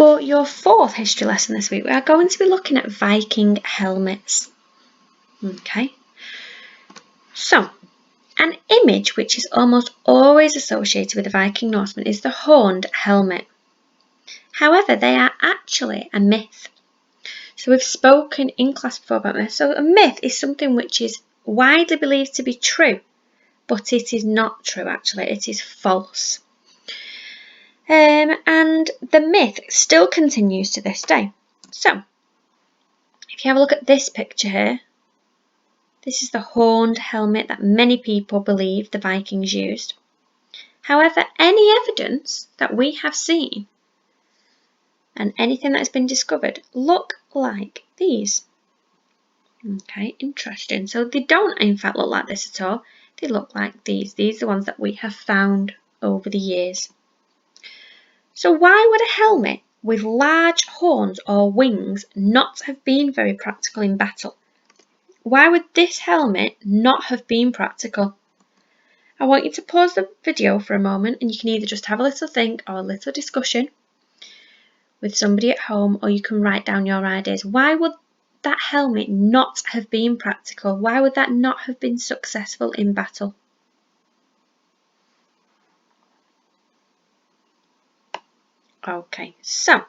For your fourth history lesson this week, we are going to be looking at Viking helmets. Okay, so an image which is almost always associated with the Viking Norsemen is the horned helmet. However, they are actually a myth. So we've spoken in class before about myths. So a myth is something which is widely believed to be true, but it is not true actually, it is false. And the myth still continues to this day. So, if you have a look at this picture here, this is the horned helmet that many people believe the Vikings used. However, any evidence that we have seen and anything that has been discovered look like these. Okay, interesting. So they don't in fact look like this at all. They look like these. These are the ones that we have found over the years. So why would a helmet with large horns or wings not have been very practical in battle? Why would this helmet not have been practical? I want you to pause the video for a moment and you can either just have a little think or a little discussion with somebody at home, or you can write down your ideas. Why would that helmet not have been practical? Why would that not have been successful in battle? Okay, so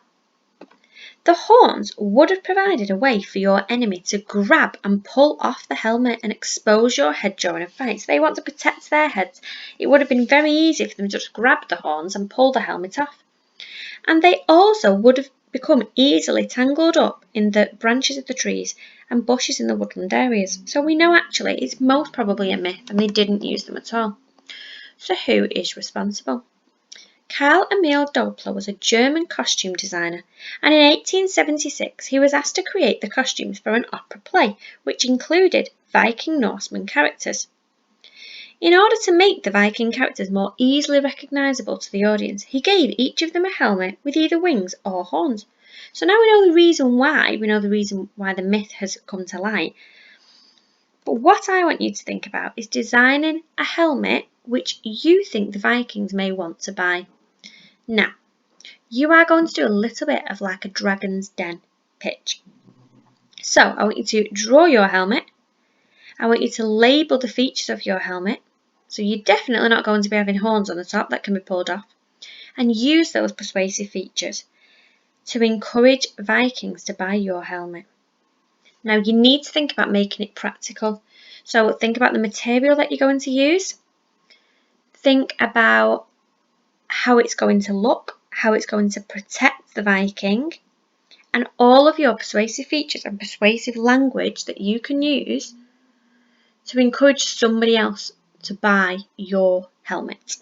the horns would have provided a way for your enemy to grab and pull off the helmet and expose your head during a fight. So they want to protect their heads. It would have been very easy for them to just grab the horns and pull the helmet off. And they also would have become easily tangled up in the branches of the trees and bushes in the woodland areas. So we know actually it's most probably a myth and they didn't use them at all. So who is responsible? Karl Emil Doppler was a German costume designer, and in 1876 he was asked to create the costumes for an opera play which included Viking Norseman characters. In order to make the Viking characters more easily recognisable to the audience, he gave each of them a helmet with either wings or horns. So now we know the reason why the myth has come to light. But what I want you to think about is designing a helmet which you think the Vikings may want to buy. Now, you are going to do a little bit of like a Dragon's Den pitch. So, I want you to draw your helmet. I want you to label the features of your helmet. So, you're definitely not going to be having horns on the top that can be pulled off. And use those persuasive features to encourage Vikings to buy your helmet. Now, you need to think about making it practical. So, think about the material that you're going to use. Think about how it's going to look, how it's going to protect the Viking, and all of your persuasive features and persuasive language that you can use to encourage somebody else to buy your helmet.